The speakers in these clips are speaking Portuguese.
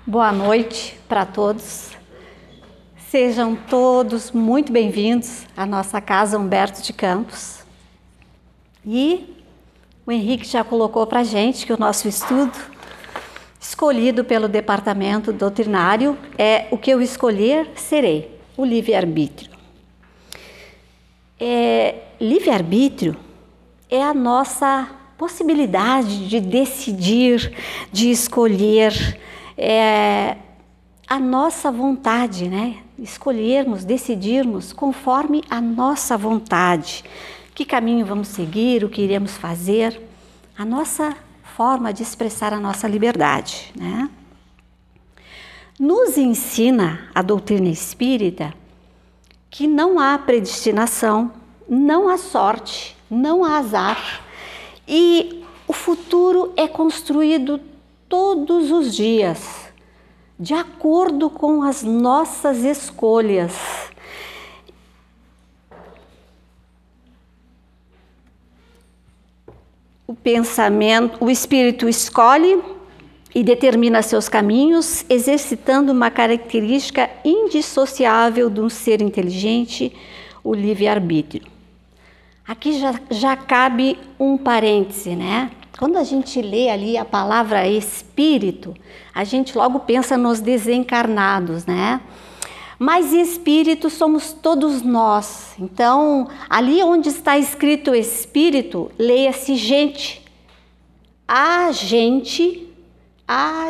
Boa noite para todos. Sejam todos muito bem-vindos à nossa Casa Humberto de Campos. E o Henrique já colocou para a gente que o nosso estudo, escolhido pelo Departamento Doutrinário, é o que eu escolher, serei, o livre-arbítrio. Livre-arbítrio é a nossa possibilidade de decidir, de escolher, a nossa vontade, né? Escolhermos, decidirmos conforme a nossa vontade. Que caminho vamos seguir, o que iremos fazer, a nossa forma de expressar a nossa liberdade, né? Nos ensina a doutrina espírita que não há predestinação, não há sorte, não há azar e o futuro é construído todos os dias, de acordo com as nossas escolhas. O pensamento, o espírito escolhe e determina seus caminhos, exercitando uma característica indissociável de um ser inteligente, o livre-arbítrio. Aqui já cabe um parêntese, né? Quando a gente lê ali a palavra espírito, a gente logo pensa nos desencarnados, né? Mas espírito somos todos nós. Então, ali onde está escrito espírito, leia-se gente. A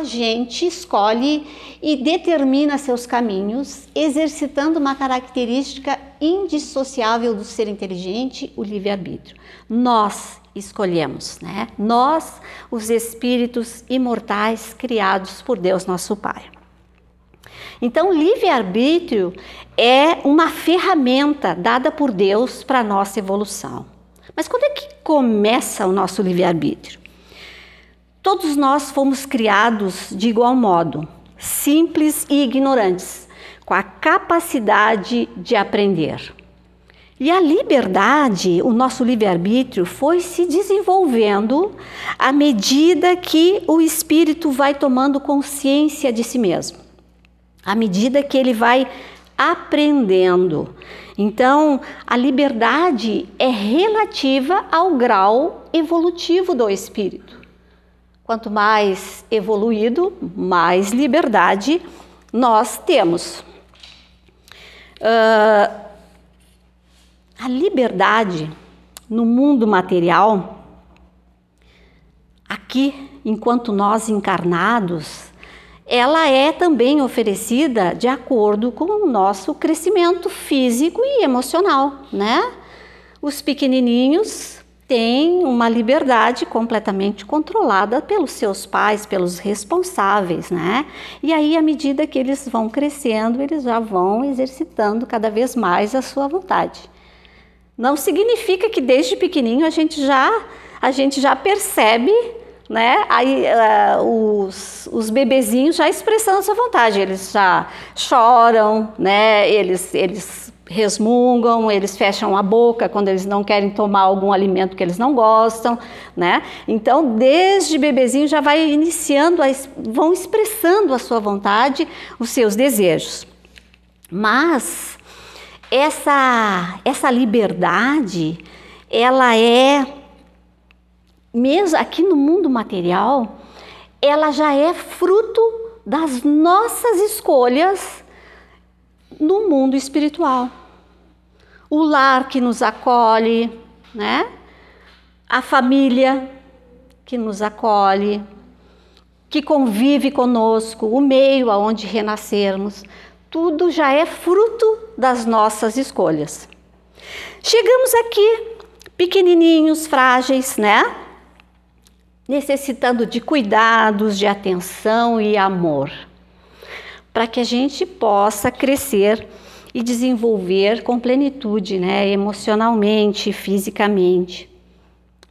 gente escolhe e determina seus caminhos, exercitando uma característica indissociável do ser inteligente, o livre-arbítrio. Nós escolhemos, né? Nós, os espíritos imortais criados por Deus, nosso Pai. Então, o livre-arbítrio é uma ferramenta dada por Deus para a nossa evolução. Mas quando é que começa o nosso livre-arbítrio? Todos nós fomos criados de igual modo, simples e ignorantes, com a capacidade de aprender. E a liberdade, o nosso livre-arbítrio, foi se desenvolvendo à medida que o espírito vai tomando consciência de si mesmo, à medida que ele vai aprendendo. Então, a liberdade é relativa ao grau evolutivo do espírito. Quanto mais evoluído, mais liberdade nós temos. A liberdade no mundo material, aqui, enquanto nós encarnados, ela é também oferecida de acordo com o nosso crescimento físico e emocional, né? Os pequenininhos têm uma liberdade completamente controlada pelos seus pais, pelos responsáveis, né? E aí, à medida que eles vão crescendo, eles já vão exercitando cada vez mais a sua vontade. Não significa que desde pequenininho a gente já percebe, né? Aí, os bebezinhos já expressando a sua vontade, eles já choram, né? Eles resmungam, eles fecham a boca quando eles não querem tomar algum alimento que eles não gostam, né? Então, desde bebezinho já vai iniciando, vão expressando a sua vontade, os seus desejos. Mas essa liberdade, ela é, mesmo aqui no mundo material, ela já é fruto das nossas escolhas no mundo espiritual. O lar que nos acolhe, né? A família que nos acolhe, que convive conosco, o meio aonde renascermos, tudo já é fruto das nossas escolhas. Chegamos aqui, pequenininhos, frágeis, né? Necessitando de cuidados, de atenção e amor, para que a gente possa crescer e desenvolver com plenitude, né? Emocionalmente, fisicamente.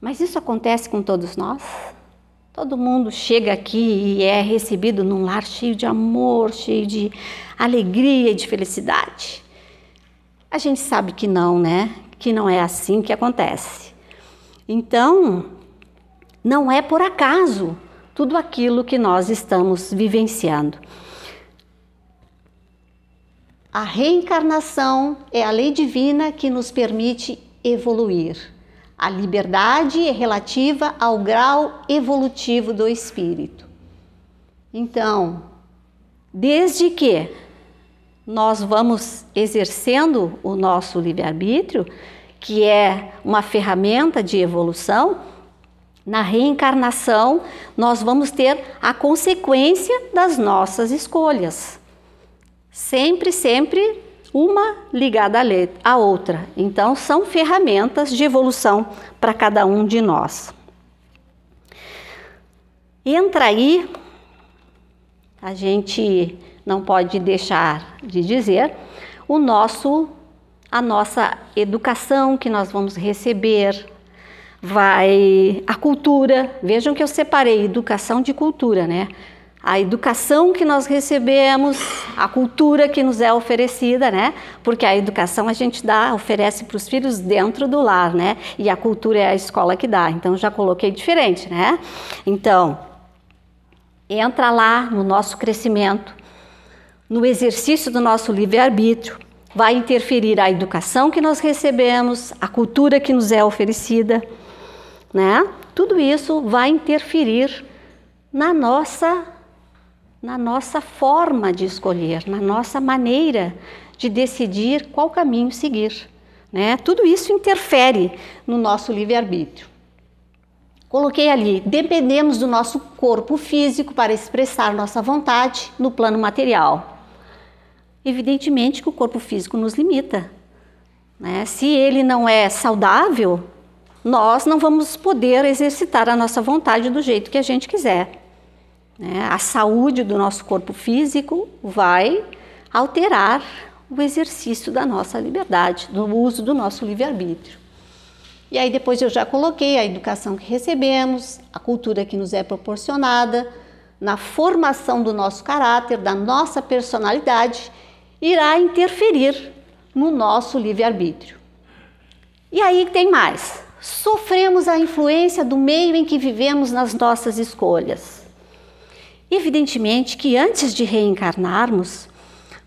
Mas isso acontece com todos nós? Todo mundo chega aqui e é recebido num lar cheio de amor, cheio de alegria e de felicidade? A gente sabe que não, né? Que não é assim que acontece. Então, não é por acaso tudo aquilo que nós estamos vivenciando. A reencarnação é a lei divina que nos permite evoluir. A liberdade é relativa ao grau evolutivo do espírito. Então, desde que nós vamos exercendo o nosso livre-arbítrio, que é uma ferramenta de evolução, na reencarnação nós vamos ter a consequência das nossas escolhas. Sempre uma ligada à outra. Então, são ferramentas de evolução para cada um de nós. Entra aí, a gente não pode deixar de dizer, a nossa educação que nós vamos receber, a cultura. Vejam que eu separei educação de cultura, né? A educação que nós recebemos, a cultura que nos é oferecida, né? Porque a educação a gente oferece para os filhos dentro do lar, né? E a cultura é a escola que dá. Então, já coloquei diferente, né? Então, entra lá no nosso crescimento, no exercício do nosso livre-arbítrio, vai interferir a educação que nós recebemos, a cultura que nos é oferecida, né? Tudo isso vai interferir na nossa forma de escolher, na nossa maneira de decidir qual caminho seguir, né? Tudo isso interfere no nosso livre-arbítrio. Coloquei ali, dependemos do nosso corpo físico para expressar nossa vontade no plano material. Evidentemente que o corpo físico nos limita, né? Se ele não é saudável, nós não vamos poder exercitar a nossa vontade do jeito que a gente quiser. A saúde do nosso corpo físico vai alterar o exercício da nossa liberdade, do uso do nosso livre-arbítrio. E aí depois eu já coloquei a educação que recebemos, a cultura que nos é proporcionada, na formação do nosso caráter, da nossa personalidade, irá interferir no nosso livre-arbítrio. E aí tem mais. Sofremos a influência do meio em que vivemos nas nossas escolhas. Evidentemente que antes de reencarnarmos,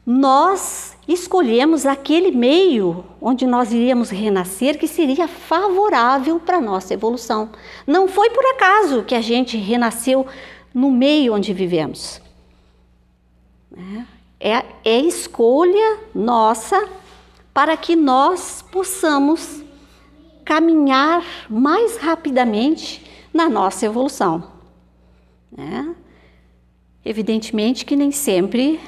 nós escolhemos aquele meio onde nós iríamos renascer que seria favorável para a nossa evolução. Não foi por acaso que a gente renasceu no meio onde vivemos. É escolha nossa para que nós possamos caminhar mais rapidamente na nossa evolução. Evidentemente que nem sempre,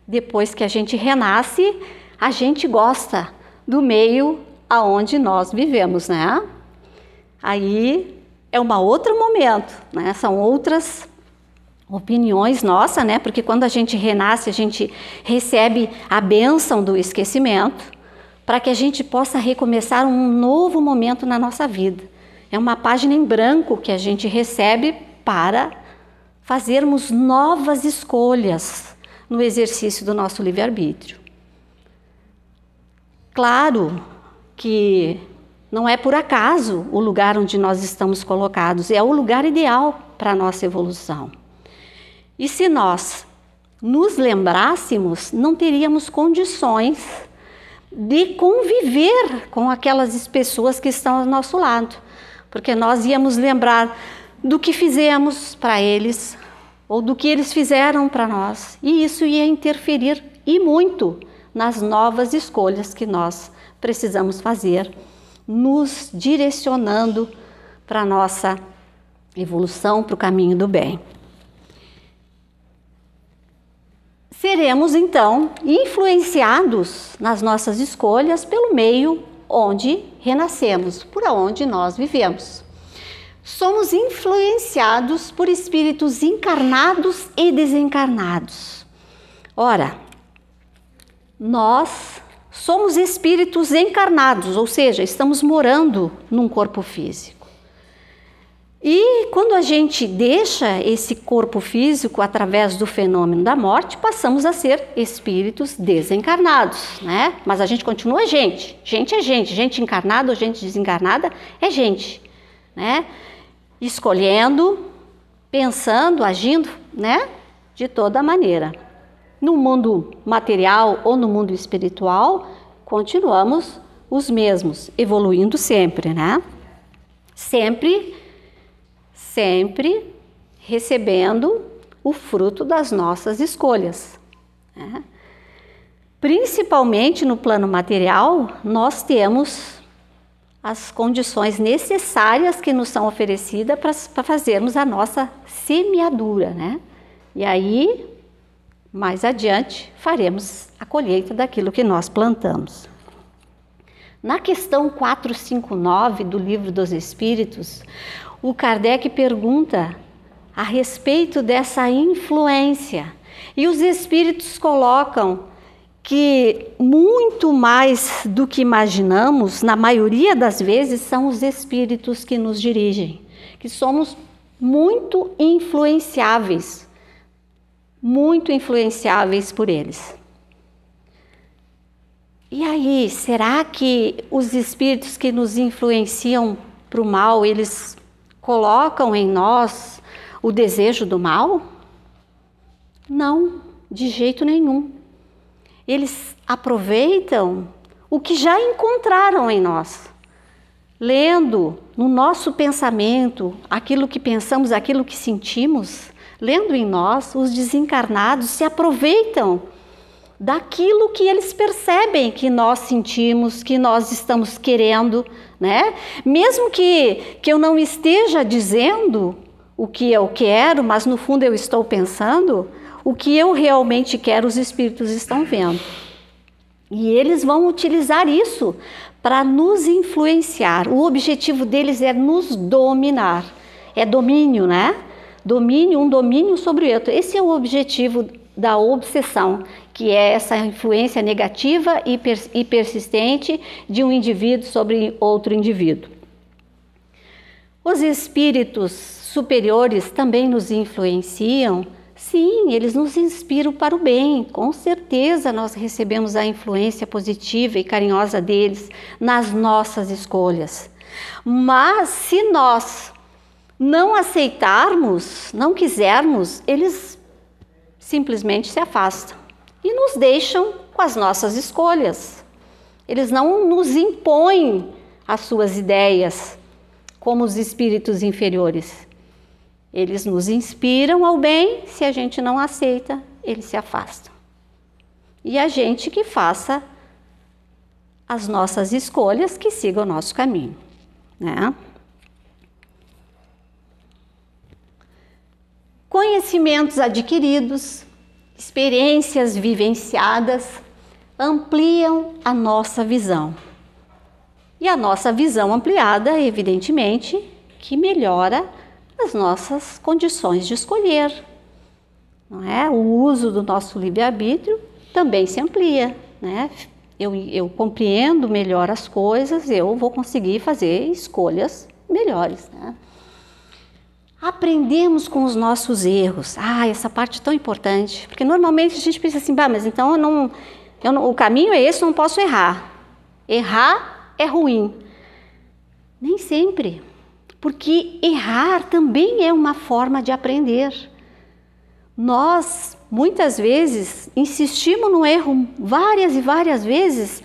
depois que a gente renasce, a gente gosta do meio aonde nós vivemos, né? Aí é um outro momento, né? São outras opiniões nossas, né? Porque quando a gente renasce, a gente recebe a bênção do esquecimento para que a gente possa recomeçar um novo momento na nossa vida. É uma página em branco que a gente recebe para fazermos novas escolhas no exercício do nosso livre-arbítrio. Claro que não é por acaso o lugar onde nós estamos colocados, é o lugar ideal para a nossa evolução. E se nós nos lembrássemos, não teríamos condições de conviver com aquelas pessoas que estão ao nosso lado, porque nós íamos lembrar do que fizemos para eles ou do que eles fizeram para nós, e isso ia interferir e muito nas novas escolhas que nós precisamos fazer, nos direcionando para a nossa evolução, para o caminho do bem. Seremos então influenciados nas nossas escolhas pelo meio onde renascemos, por onde nós vivemos. Somos influenciados por espíritos encarnados e desencarnados. Ora, nós somos espíritos encarnados, ou seja, estamos morando num corpo físico. E quando a gente deixa esse corpo físico através do fenômeno da morte, passamos a ser espíritos desencarnados, né? Mas a gente continua gente. Gente é gente. Gente encarnada ou gente desencarnada é gente, né? Escolhendo pensando, agindo, né? De toda maneira. No mundo material ou no mundo espiritual, continuamos os mesmos, evoluindo sempre, né? Sempre recebendo o fruto das nossas escolhas, né? Principalmente no plano material, nós temos as condições necessárias que nos são oferecidas para fazermos a nossa semeadura, né? E aí, mais adiante, faremos a colheita daquilo que nós plantamos. Na questão 459 do Livro dos Espíritos, o Kardec pergunta a respeito dessa influência. E os Espíritos colocam que muito mais do que imaginamos, na maioria das vezes, são os Espíritos que nos dirigem, que somos muito influenciáveis por eles. E aí, será que os espíritos que nos influenciam para o mal, eles colocam em nós o desejo do mal? Não, de jeito nenhum. Eles aproveitam o que já encontraram em nós, lendo no nosso pensamento aquilo que pensamos, aquilo que sentimos, lendo em nós, os desencarnados se aproveitam daquilo que eles percebem que nós sentimos, que nós estamos querendo, né? Mesmo que eu não esteja dizendo o que eu quero, mas no fundo eu estou pensando, o que eu realmente quero, os espíritos estão vendo. E eles vão utilizar isso para nos influenciar. O objetivo deles é nos dominar. É domínio, né? Um domínio sobre o outro. Esse é o objetivo da obsessão, que é essa influência negativa e persistente de um indivíduo sobre outro indivíduo. Os espíritos superiores também nos influenciam. Sim, eles nos inspiram para o bem. Com certeza nós recebemos a influência positiva e carinhosa deles nas nossas escolhas. Mas se nós não aceitarmos, não quisermos, eles simplesmente se afastam e nos deixam com as nossas escolhas. Eles não nos impõem as suas ideias como os espíritos inferiores. Eles nos inspiram ao bem, se a gente não aceita, eles se afastam. E a gente que faça as nossas escolhas, que siga o nosso caminho, né? Conhecimentos adquiridos, experiências vivenciadas, ampliam a nossa visão. E a nossa visão ampliada, evidentemente, que melhora as nossas condições de escolher, não é? O uso do nosso livre-arbítrio também se amplia, né? Eu compreendo melhor as coisas, eu vou conseguir fazer escolhas melhores, né? Aprendemos com os nossos erros. Essa parte é tão importante, porque normalmente a gente pensa assim, mas então o caminho é esse, eu não posso errar. Errar é ruim. Nem sempre, porque errar também é uma forma de aprender. Nós, muitas vezes, insistimos no erro várias e várias vezes,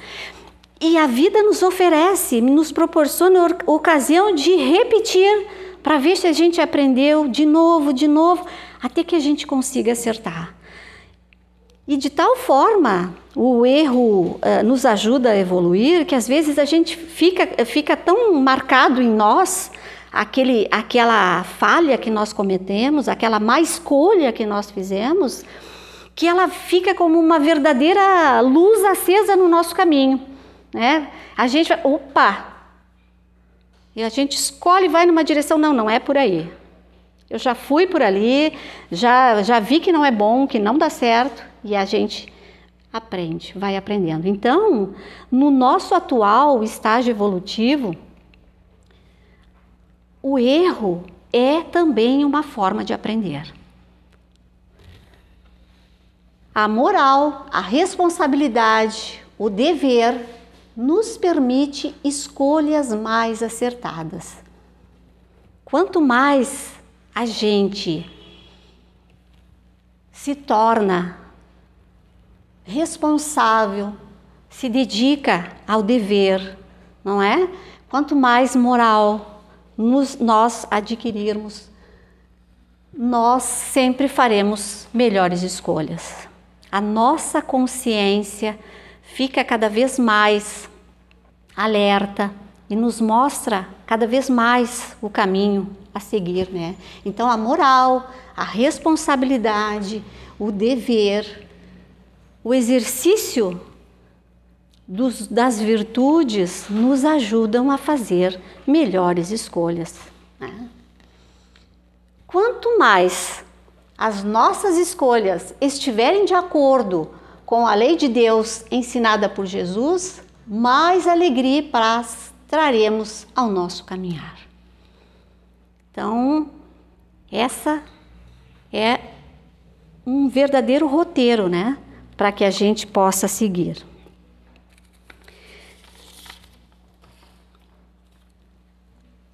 e a vida nos oferece, nos proporciona a ocasião de repetir, para ver se a gente aprendeu de novo, até que a gente consiga acertar. E de tal forma, o erro nos ajuda a evoluir, que às vezes a gente fica tão marcado em nós, aquela falha que nós cometemos, aquela má escolha que nós fizemos, que ela fica como uma verdadeira luz acesa no nosso caminho, né? A gente vai, e a gente escolhe e vai numa direção, não é por aí. Eu já fui por ali, já vi que não é bom, que não dá certo, e a gente vai aprendendo. Então, no nosso atual estágio evolutivo, o erro é também uma forma de aprender. A moral, a responsabilidade, o dever nos permite escolhas mais acertadas. Quanto mais a gente se torna responsável, se dedica ao dever, não é? Quanto mais moral nós adquirirmos, nós sempre faremos melhores escolhas. A nossa consciência fica cada vez mais alerta e nos mostra cada vez mais o caminho a seguir, né? Então a moral, a responsabilidade, o dever, o exercício das virtudes nos ajudam a fazer melhores escolhas, né? Quanto mais as nossas escolhas estiverem de acordo com a lei de Deus ensinada por Jesus, mais alegria e paz traremos ao nosso caminhar. Então, essa é um verdadeiro roteiro, né, para que a gente possa seguir.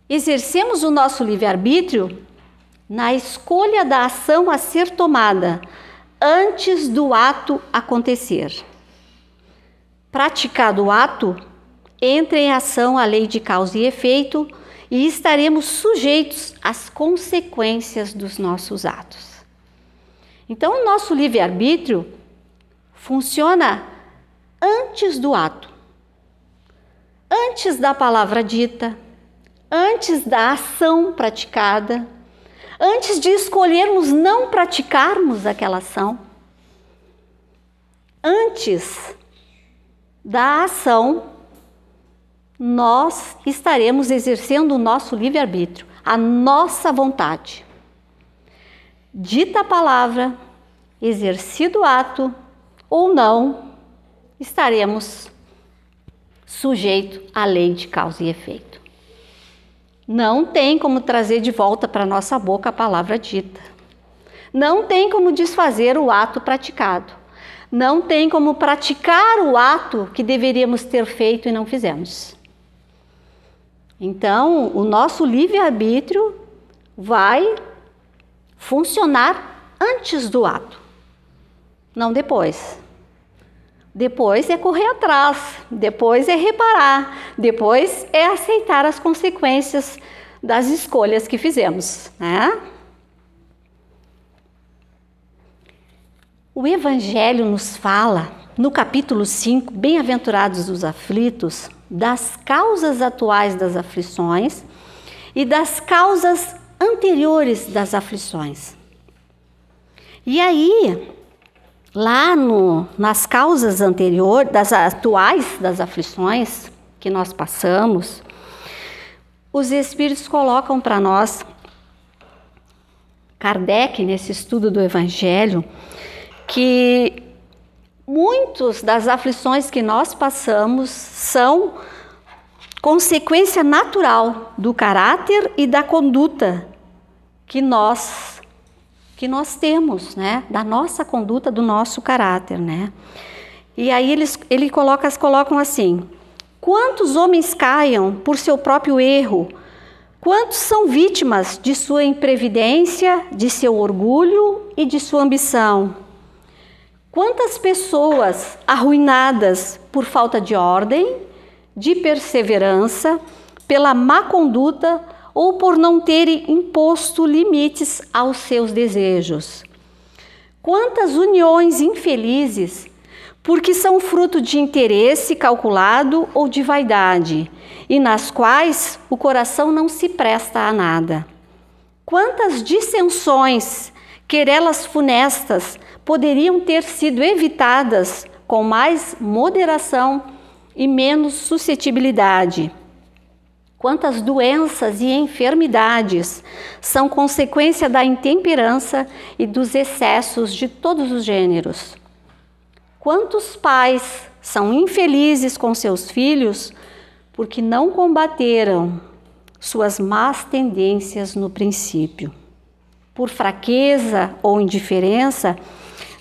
Exercemos o nosso livre-arbítrio na escolha da ação a ser tomada antes do ato acontecer. Praticado o ato, entra em ação a lei de causa e efeito e estaremos sujeitos às consequências dos nossos atos. Então, o nosso livre-arbítrio funciona antes do ato, antes da palavra dita, antes da ação praticada, antes de escolhermos não praticarmos aquela ação, antes da ação, nós estaremos exercendo o nosso livre-arbítrio, a nossa vontade. Dita a palavra, exercido o ato ou não, estaremos sujeitos à lei de causa e efeito. Não tem como trazer de volta para nossa boca a palavra dita. Não tem como desfazer o ato praticado. Não tem como praticar o ato que deveríamos ter feito e não fizemos. Então, o nosso livre-arbítrio vai funcionar antes do ato, não depois. Depois é correr atrás, depois é reparar, depois é aceitar as consequências das escolhas que fizemos, né? O Evangelho nos fala, no capítulo 5, Bem-aventurados os aflitos, das causas atuais das aflições e das causas anteriores das aflições. E aí, lá nas causas anteriores, das atuais das aflições que nós passamos, os Espíritos colocam para nós, Kardec, nesse estudo do Evangelho, que muitas das aflições que nós passamos são consequência natural do caráter e da conduta que nós temos, né? Da nossa conduta, do nosso caráter, né? E aí eles colocam assim: quantos homens caiam por seu próprio erro? Quantos são vítimas de sua imprevidência, de seu orgulho e de sua ambição? Quantas pessoas arruinadas por falta de ordem, de perseverança, pela má conduta ou por não terem imposto limites aos seus desejos? Quantas uniões infelizes, porque são fruto de interesse calculado ou de vaidade, e nas quais o coração não se presta a nada? Quantas dissensões, querelas funestas, poderiam ter sido evitadas com mais moderação e menos suscetibilidade? Quantas doenças e enfermidades são consequência da intemperança e dos excessos de todos os gêneros? Quantos pais são infelizes com seus filhos porque não combateram suas más tendências no princípio? Por fraqueza ou indiferença,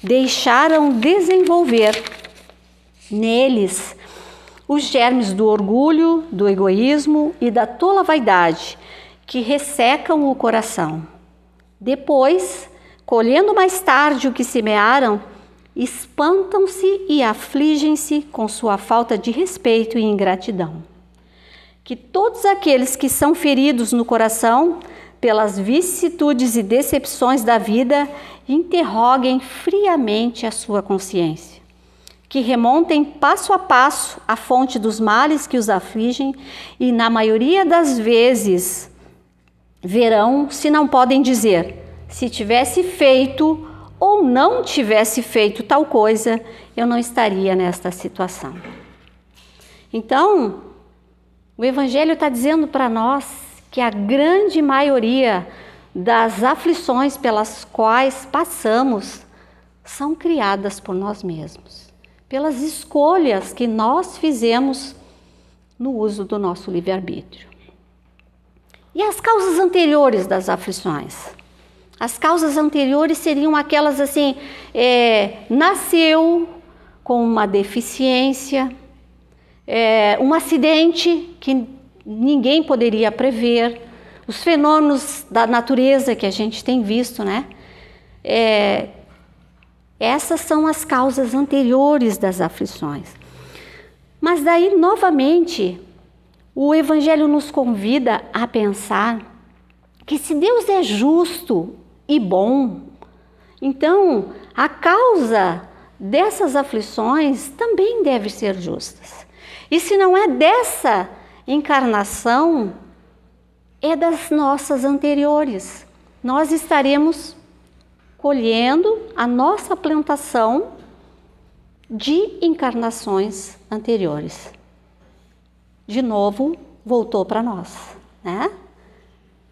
deixaram desenvolver neles os germes do orgulho, do egoísmo e da tola vaidade que ressecam o coração. Depois, colhendo mais tarde o que semearam, espantam-se e afligem-se com sua falta de respeito e ingratidão. Que todos aqueles que são feridos no coração pelas vicissitudes e decepções da vida interroguem friamente a sua consciência. Que remontem passo a passo a fonte dos males que os afligem e, na maioria das vezes, verão se não podem dizer: se tivesse feito ou não tivesse feito tal coisa, eu não estaria nesta situação. Então, o Evangelho está dizendo para nós que a grande maioria das aflições pelas quais passamos são criadas por nós mesmos, pelas escolhas que nós fizemos no uso do nosso livre-arbítrio. E as causas anteriores das aflições? As causas anteriores seriam aquelas assim, nasceu com uma deficiência, um acidente que ninguém poderia prever, os fenômenos da natureza que a gente tem visto, né? Essas são as causas anteriores das aflições. Mas daí, novamente, o Evangelho nos convida a pensar que se Deus é justo e bom, então a causa dessas aflições também deve ser justa. E se não é dessa encarnação, é das nossas anteriores. Nós estaremos colhendo a nossa plantação de encarnações anteriores. De novo, voltou para nós, né?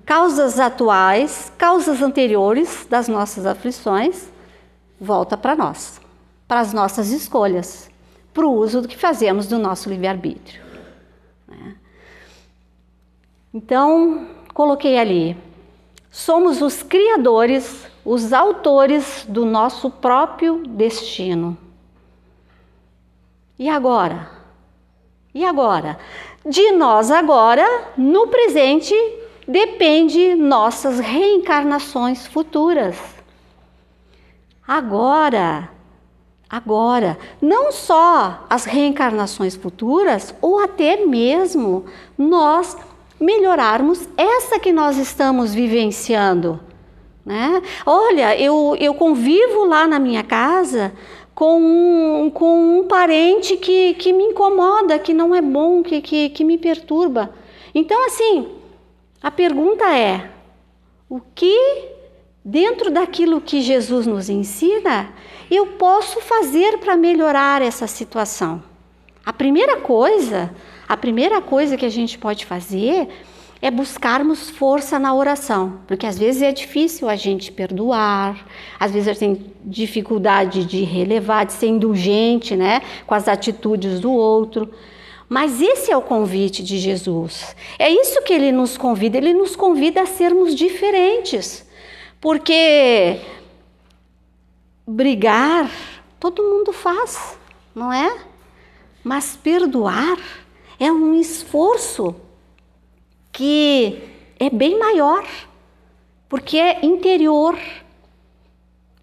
Causas atuais, causas anteriores das nossas aflições, volta para nós, para as nossas escolhas, para o uso do que fazemos do nosso livre-arbítrio. Então, coloquei ali, somos os criadores, os autores do nosso próprio destino. E agora? E agora? De nós agora, no presente, depende nossas reencarnações futuras. Agora, não só as reencarnações futuras, ou até mesmo nós melhorarmos essa que nós estamos vivenciando, né? Olha, eu convivo lá na minha casa com um parente que me incomoda, que não é bom, que me perturba. Então, assim, a pergunta é, o que dentro daquilo que Jesus nos ensina, eu posso fazer para melhorar essa situação? A primeira coisa que a gente pode fazer é buscarmos força na oração, porque às vezes é difícil a gente perdoar, às vezes a gente tem dificuldade de relevar, de ser indulgente, né, com as atitudes do outro. Mas esse é o convite de Jesus. É isso que ele nos convida a sermos diferentes. Porque brigar, todo mundo faz, não é? Mas perdoar é um esforço que é bem maior, porque é interior,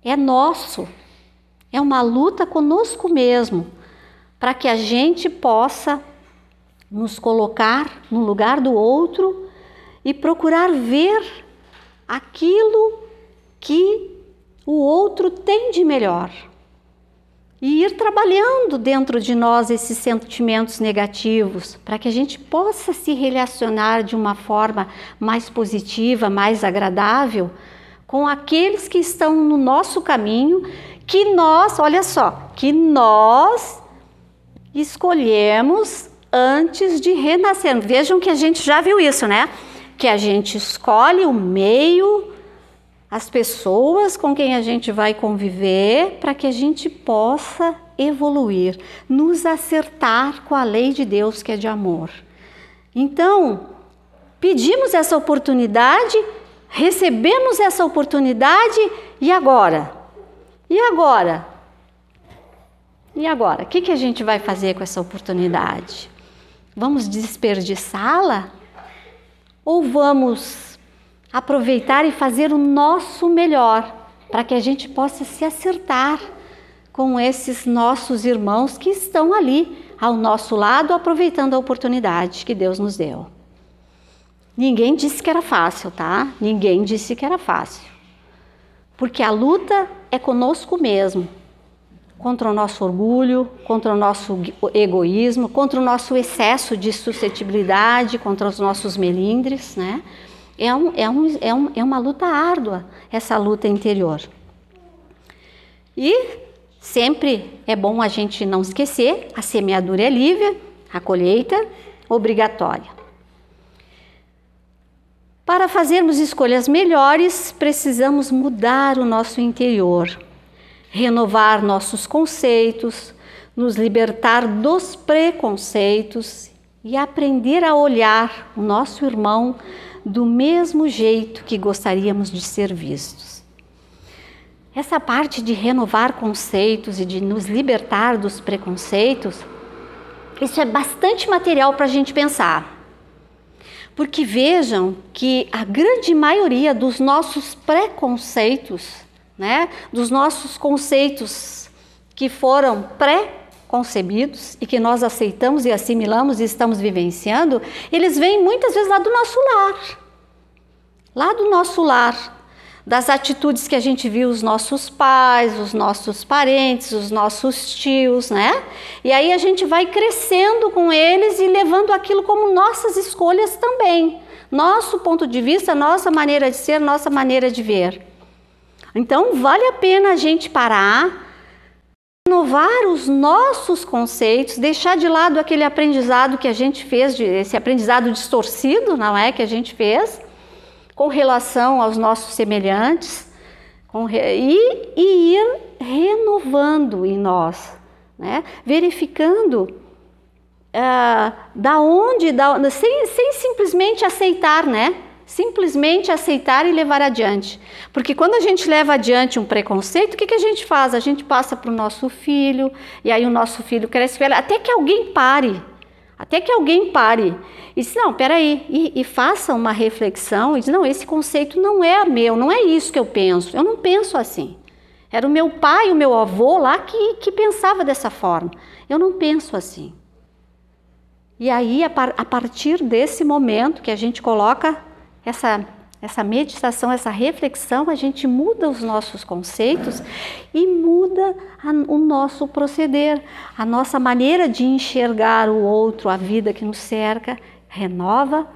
é nosso, é uma luta conosco mesmo, para que a gente possa nos colocar no lugar do outro e procurar ver aquilo que o outro tem de melhor. E ir trabalhando dentro de nós esses sentimentos negativos, para que a gente possa se relacionar de uma forma mais positiva, mais agradável, com aqueles que estão no nosso caminho, que nós, olha só, que nós escolhemos antes de renascer. Vejam que a gente já viu isso, né? Que a gente escolhe o meio, as pessoas com quem a gente vai conviver, para que a gente possa evoluir, nos acertar com a lei de Deus, que é de amor. Então, pedimos essa oportunidade, recebemos essa oportunidade, e agora? E agora? E agora? O que a gente vai fazer com essa oportunidade? Vamos desperdiçá-la? Ou vamos aproveitar e fazer o nosso melhor, para que a gente possa se acertar com esses nossos irmãos que estão ali ao nosso lado, aproveitando a oportunidade que Deus nos deu. Ninguém disse que era fácil, tá? Ninguém disse que era fácil. Porque a luta é conosco mesmo, contra o nosso orgulho, contra o nosso egoísmo, contra o nosso excesso de suscetibilidade, contra os nossos melindres, né? É uma luta árdua, essa luta interior. E sempre é bom a gente não esquecer, a semeadura é livre, a colheita obrigatória. Para fazermos escolhas melhores, precisamos mudar o nosso interior, renovar nossos conceitos, nos libertar dos preconceitos e aprender a olhar o nosso irmão do mesmo jeito que gostaríamos de ser vistos. Essa parte de renovar conceitos e de nos libertar dos preconceitos, isso é bastante material para a gente pensar. Porque vejam que a grande maioria dos nossos preconceitos, né, dos nossos conceitos que foram pré-concebidos e que nós aceitamos e assimilamos e estamos vivenciando, eles vêm muitas vezes lá do nosso lar. Lá do nosso lar, das atitudes que a gente viu os nossos pais, os nossos parentes, os nossos tios, né? E aí a gente vai crescendo com eles e levando aquilo como nossas escolhas também. Nosso ponto de vista, nossa maneira de ser, nossa maneira de ver. Então vale a pena a gente parar, renovar os nossos conceitos, deixar de lado aquele aprendizado que a gente fez, esse aprendizado distorcido, não é, que a gente fez, com relação aos nossos semelhantes, e ir renovando em nós, né? Verificando sem simplesmente aceitar, né? Simplesmente aceitar e levar adiante. Porque quando a gente leva adiante um preconceito, o que a gente faz? A gente passa para o nosso filho, e aí o nosso filho cresce, até que alguém pare. E diz, não, peraí, e faça uma reflexão e diz, não, esse conceito não é meu, não é isso que eu penso, eu não penso assim. Era o meu pai, o meu avô lá que pensava dessa forma, eu não penso assim. E aí, a partir desse momento que a gente coloca essa meditação, essa reflexão, a gente muda os nossos conceitos e muda o nosso proceder, a nossa maneira de enxergar o outro, a vida que nos cerca, renova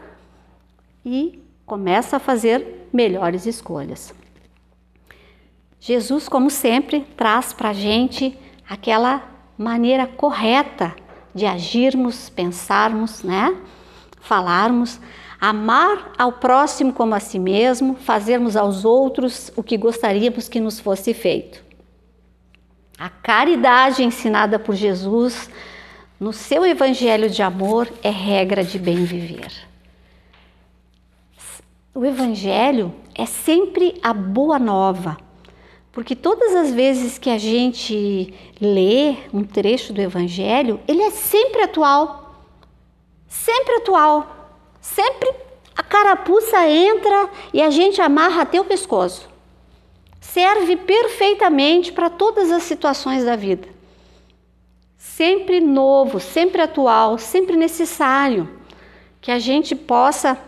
e começa a fazer melhores escolhas. Jesus, como sempre, traz para a gente aquela maneira correta de agirmos, pensarmos, né? Falarmos, amar ao próximo como a si mesmo, fazermos aos outros o que gostaríamos que nos fosse feito. A caridade ensinada por Jesus no seu evangelho de amor é regra de bem viver. O evangelho é sempre a boa nova, porque todas as vezes que a gente lê um trecho do evangelho, ele é sempre atual. Sempre atual. Sempre a carapuça entra e a gente amarra até o pescoço. Serve perfeitamente para todas as situações da vida. Sempre novo, sempre atual, sempre necessário que a gente possa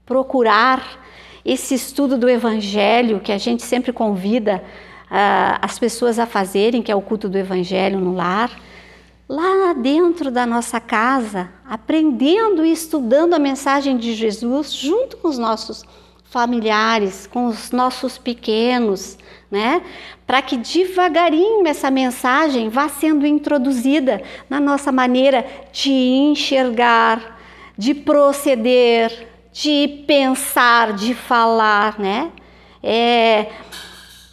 procurar esse estudo do Evangelho que a gente sempre convida as pessoas a fazerem, que é o culto do Evangelho no lar, lá dentro da nossa casa, aprendendo e estudando a mensagem de Jesus junto com os nossos familiares, com os nossos pequenos, né? Para que devagarinho essa mensagem vá sendo introduzida na nossa maneira de enxergar, de proceder, de pensar, de falar, né?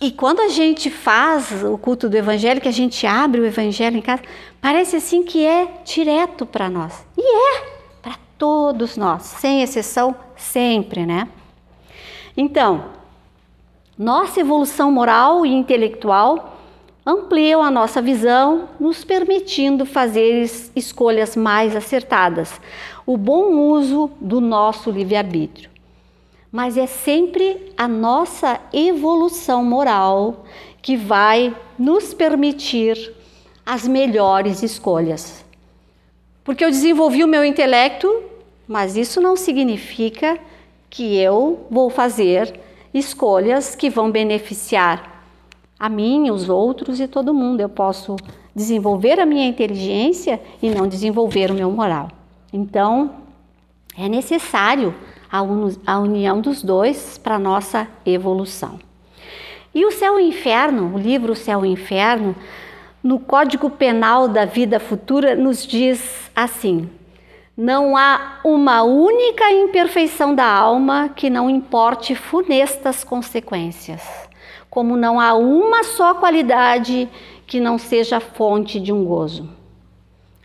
E quando a gente faz o culto do Evangelho, que a gente abre o Evangelho em casa, parece assim que é direto para nós. E é para todos nós, sem exceção, sempre, né? Então, nossa evolução moral e intelectual ampliam a nossa visão, nos permitindo fazer escolhas mais acertadas, o bom uso do nosso livre-arbítrio. mas é sempre a nossa evolução moral que vai nos permitir as melhores escolhas. Porque eu desenvolvi o meu intelecto, mas isso não significa que eu vou fazer escolhas que vão beneficiar a mim, os outros e todo mundo. Eu posso desenvolver a minha inteligência e não desenvolver o meu moral. Então, é necessário a união dos dois para a nossa evolução. E o Céu e o Inferno, o livro Céu e Inferno, no Código Penal da Vida Futura, nos diz assim: não há uma única imperfeição da alma que não importe funestas consequências, como não há uma só qualidade que não seja fonte de um gozo.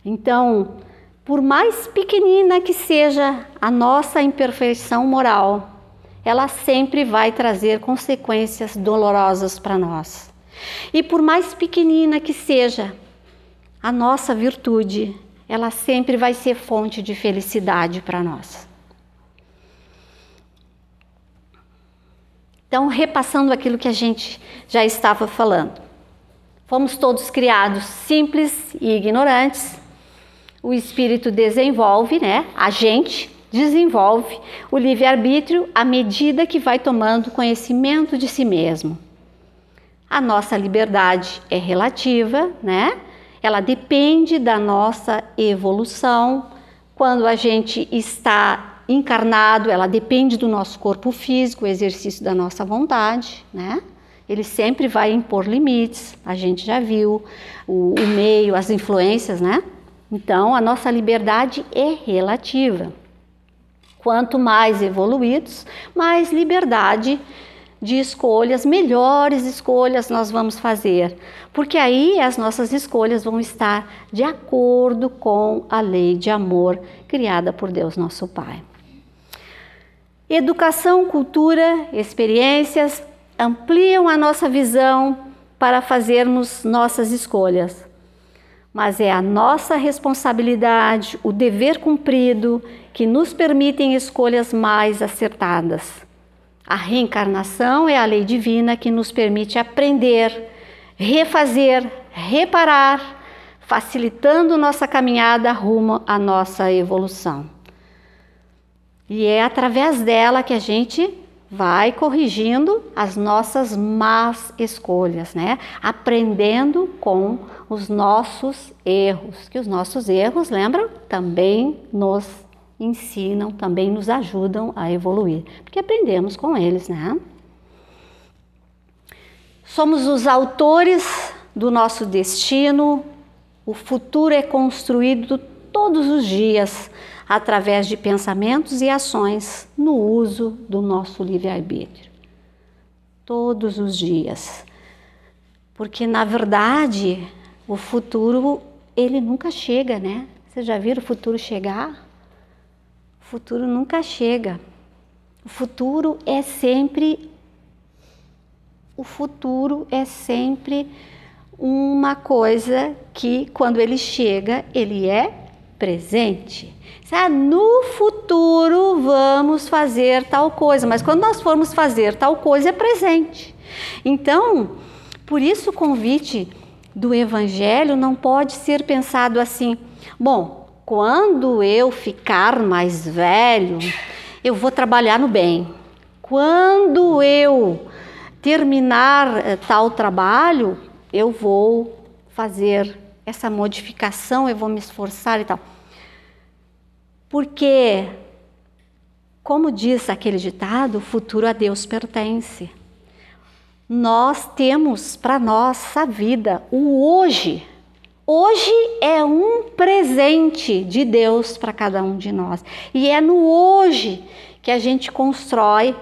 Então, por mais pequenina que seja a nossa imperfeição moral, ela sempre vai trazer consequências dolorosas para nós. E por mais pequenina que seja a nossa virtude, ela sempre vai ser fonte de felicidade para nós. Então, repassando aquilo que a gente já estava falando. Fomos todos criados simples e ignorantes. O espírito desenvolve, a gente desenvolve o livre-arbítrio à medida que vai tomando conhecimento de si mesmo. A nossa liberdade é relativa, Ela depende da nossa evolução. Quando a gente está encarnado, ela depende do nosso corpo físico, o exercício da nossa vontade, Ele sempre vai impor limites, a gente já viu, o meio, as influências, Então, a nossa liberdade é relativa. Quanto mais evoluídos, mais liberdade de escolhas, melhores escolhas nós vamos fazer, porque aí as nossas escolhas vão estar de acordo com a lei de amor criada por Deus nosso Pai. Educação, cultura, experiências ampliam a nossa visão para fazermos nossas escolhas, mas é a nossa responsabilidade, o dever cumprido, que nos permitem escolhas mais acertadas. A reencarnação é a lei divina que nos permite aprender, refazer, reparar, facilitando nossa caminhada rumo à nossa evolução. E é através dela que a gente vai corrigindo as nossas más escolhas, Aprendendo com os nossos erros, que os nossos erros, lembram? Também nos ensinam, também nos ajudam a evoluir, porque aprendemos com eles, Somos os autores do nosso destino. O futuro é construído todos os dias através de pensamentos e ações no uso do nosso livre-arbítrio. Todos os dias. Porque, na verdade, o futuro, ele nunca chega, Vocês já viram o futuro chegar? O futuro nunca chega. O futuro é sempre uma coisa que, quando ele chega, ele é presente. No futuro vamos fazer tal coisa, mas quando nós formos fazer tal coisa é presente. Então, por isso o convite do Evangelho não pode ser pensado assim: bom, quando eu ficar mais velho, eu vou trabalhar no bem. Quando eu terminar tal trabalho, eu vou fazer essa modificação, eu vou me esforçar e tal. Porque, como diz aquele ditado, o futuro a Deus pertence. Nós temos para nossa vida o hoje. Hoje é um presente de Deus para cada um de nós. E é no hoje que a gente constrói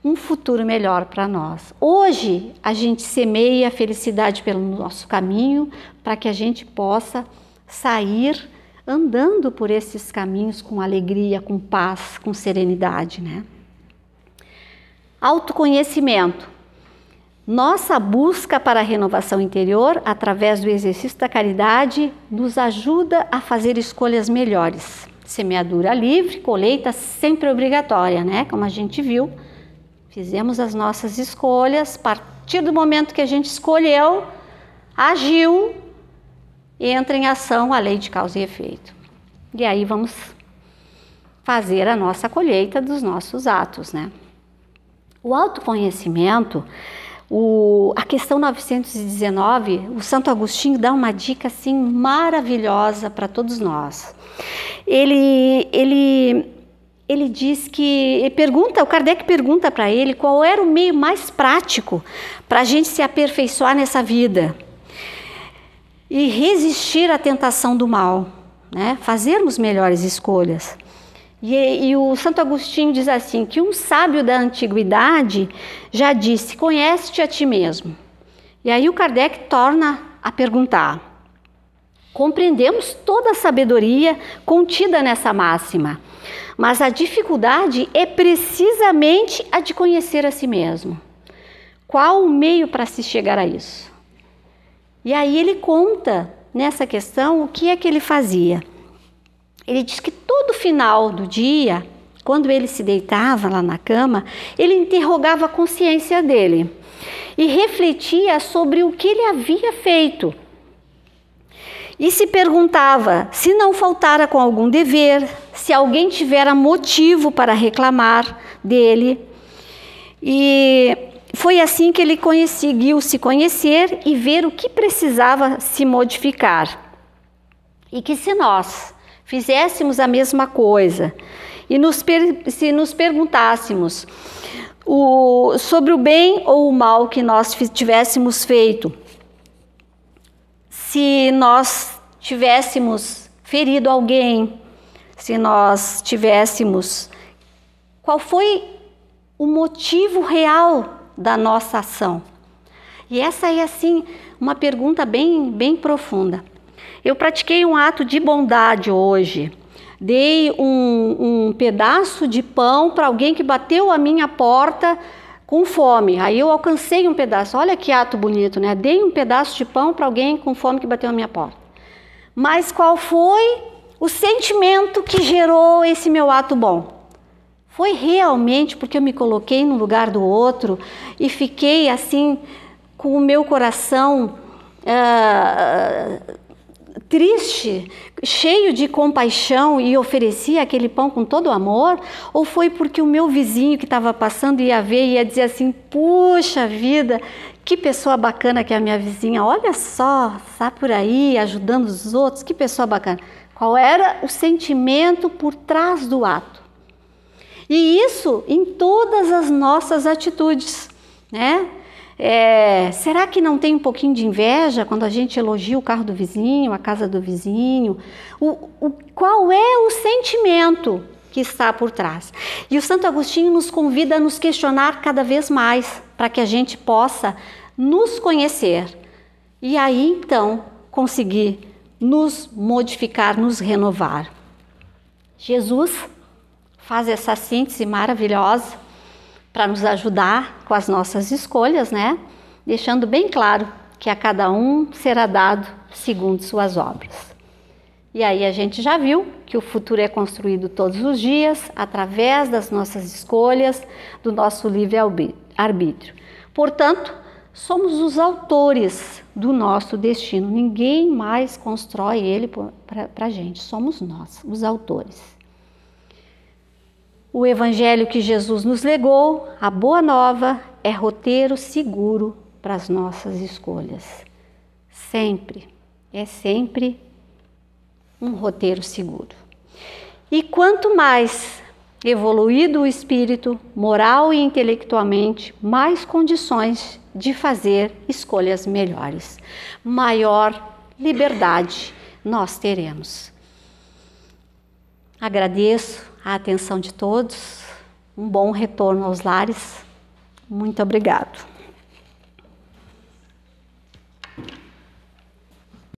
um futuro melhor para nós. Hoje a gente semeia a felicidade pelo nosso caminho para que a gente possa sair andando por esses caminhos com alegria, com paz, com serenidade, Autoconhecimento. Nossa busca para a renovação interior, através do exercício da caridade, nos ajuda a fazer escolhas melhores, semeadura livre, colheita sempre obrigatória, né? Como a gente viu, fizemos as nossas escolhas, a partir do momento que a gente escolheu, agiu, entra em ação a lei de causa e efeito. E aí vamos fazer a nossa colheita dos nossos atos, né? O autoconhecimento, a questão 919, o Santo Agostinho dá uma dica assim maravilhosa para todos nós. Ele diz que, o Kardec pergunta para ele qual era o meio mais prático para a gente se aperfeiçoar nessa vida e resistir à tentação do mal, né? Fazermos melhores escolhas. E o Santo Agostinho diz assim, que um sábio da antiguidade já disse, conhece-te a ti mesmo. E aí o Kardec torna a perguntar, compreendemos toda a sabedoria contida nessa máxima, mas a dificuldade é precisamente a de conhecer a si mesmo. Qual o meio para se chegar a isso? E aí ele conta nessa questão o que é que ele fazia. Ele diz que todo final do dia, quando ele se deitava lá na cama, ele interrogava a consciência dele e refletia sobre o que ele havia feito. E se perguntava se não faltara com algum dever, se alguém tivera motivo para reclamar dele. E foi assim que ele conseguiu se conhecer e ver o que precisava se modificar. E que se nós fizéssemos a mesma coisa e se nos perguntássemos sobre o bem ou o mal que nós tivéssemos feito, se nós tivéssemos ferido alguém, se nós tivéssemos, qual foi o motivo real da nossa ação? E essa é assim uma pergunta bem profunda. Eu pratiquei um ato de bondade hoje, dei um pedaço de pão para alguém que bateu a minha porta com fome, aí eu alcancei um pedaço, olha que ato bonito, né? Dei um pedaço de pão para alguém com fome que bateu a minha porta. Mas qual foi o sentimento que gerou esse meu ato bom? Foi realmente porque eu me coloquei no lugar do outro e fiquei assim com o meu coração triste, cheio de compaixão e oferecia aquele pão com todo o amor? Ou foi porque o meu vizinho que estava passando ia ver e ia dizer assim, puxa vida, que pessoa bacana que é a minha vizinha, olha só, está por aí ajudando os outros, que pessoa bacana. Qual era o sentimento por trás do ato? E isso em todas as nossas atitudes, né? Será que não tem um pouquinho de inveja quando a gente elogia o carro do vizinho, a casa do vizinho? Qual é o sentimento que está por trás? E o Santo Agostinho nos convida a nos questionar cada vez mais, para que a gente possa nos conhecer e aí então conseguir nos modificar, nos renovar. Jesus faz essa síntese maravilhosa para nos ajudar com as nossas escolhas, né? Deixando bem claro que a cada um será dado segundo suas obras. E aí a gente já viu que o futuro é construído todos os dias, através das nossas escolhas, do nosso livre-arbítrio. Portanto, somos os autores do nosso destino. Ninguém mais constrói ele para a gente, somos nós, os autores. O Evangelho que Jesus nos legou, a Boa Nova, é roteiro seguro para as nossas escolhas. Sempre, é sempre um roteiro seguro. E quanto mais evoluído o espírito, moral e intelectualmente, mais condições de fazer escolhas melhores. Maior liberdade nós teremos. Agradeço a atenção de todos, um bom retorno aos lares. Muito obrigado.